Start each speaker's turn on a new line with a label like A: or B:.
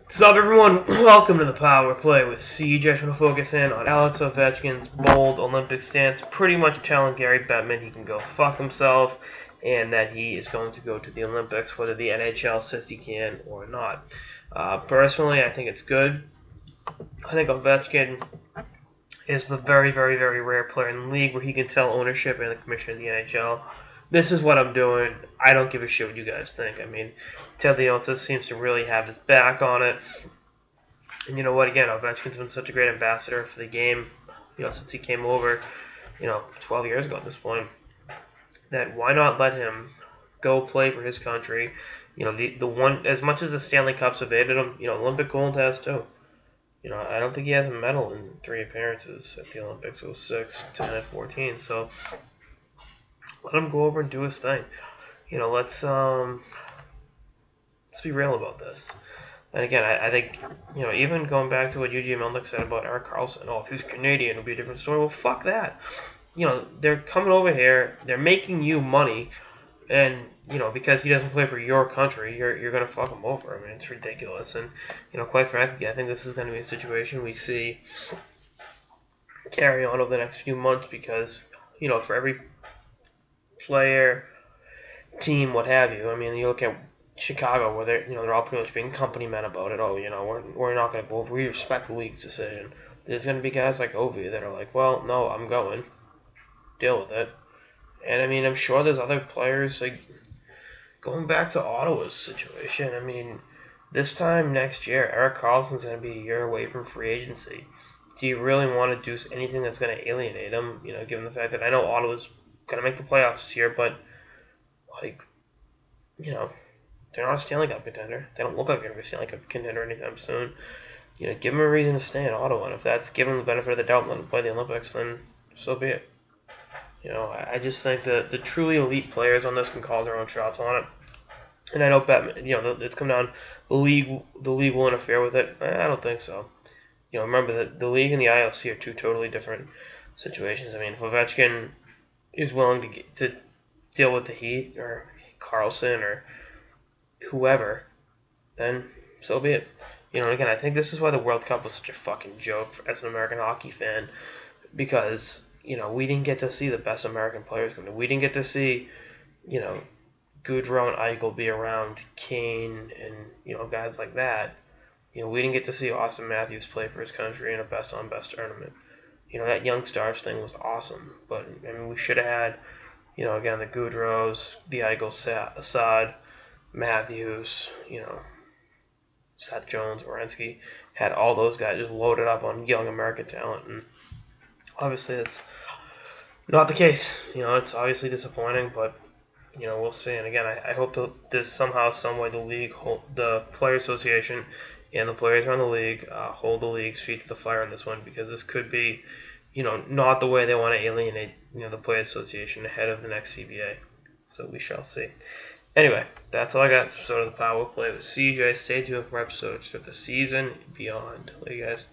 A: What's up, everyone? Welcome to the Power Play with CJ. I'm going to focus in on Alex Ovechkin's bold Olympic stance, pretty much telling Gary Bettman he can go fuck himself and that he is going to go to the Olympics, whether the NHL says he can or not. Personally, I think it's good. I think Ovechkin is the very, very, very rare player in the league where he can tell ownership and the commission of the NHL, this is what I'm doing. I don't give a shit what you guys think. I mean, Ted Leonsis seems to really have his back on it. And you know what? Again, Ovechkin's been such a great ambassador for the game, since he came over, 12 years ago at this point. That why not let him go play for his country? The one, as much as the Stanley Cup's evaded him, Olympic gold has too. I don't think he has a medal in 3 appearances at the Olympics. It was 6, 10, and 14. So let him go over and do his thing. Let's be real about this. And again, I think, even going back to what Eugene Melnick said about Erik Karlsson, if he was Canadian, it would be a different story. Well, fuck that. They're coming over here, they're making you money, and, because he doesn't play for your country, you're going to fuck him over. I mean, it's ridiculous. And, quite frankly, I think this is going to be a situation we see carry on over the next few months because, for every player, team, what have you, I mean, you look at Chicago, where they're all pretty much being company men about it. Oh, we're not going to go. We respect the league's decision. There's going to be guys like Ovie that are like, well, no, I'm going. Deal with it. And I mean, I'm sure there's other players like going back to Ottawa's situation. I mean, this time next year, Erik Karlsson's going to be a year away from free agency. Do you really want to do anything that's going to alienate him? Given the fact that I know Ottawa's going to make the playoffs this year, but they're not a Stanley Cup contender. They don't look like they're going to be a Stanley Cup contender anytime soon. Give them a reason to stay in Ottawa. And if that's giving them the benefit of the doubt and let them play the Olympics, then so be it. I just think that the truly elite players on this can call their own shots on it. And I know Bettman, it's come down, the league will interfere with it. I don't think so. Remember that the league and the ILC are 2 totally different situations. I mean, if Ovechkin is willing to deal with the Heat or Karlsson or whoever, then so be it. Again, I think this is why the World Cup was such a fucking joke as an American hockey fan, because, we didn't get to see the best American players come in. We didn't get to see, Goudreau and Eichel be around Kane and, guys like that. We didn't get to see Austin Matthews play for his country in a best-on-best tournament. That Young Stars thing was awesome, but, I mean, we should have had, again, the Goudreaus, the Eichel, Assad, Matthews, Seth Jones, Werenski, had all those guys just loaded up on young American talent, and obviously it's not the case. It's obviously disappointing, but we'll see. And again, I hope that this somehow, some way, the league, the Player Association, and the players around the league hold the league's feet to the fire on this one, because this could be, not the way they want to alienate, the Player Association ahead of the next CBA. So we shall see. Anyway, that's all I got. This episode of the Power Play with CJ. Stay tuned for episodes of the season beyond. Later, guys.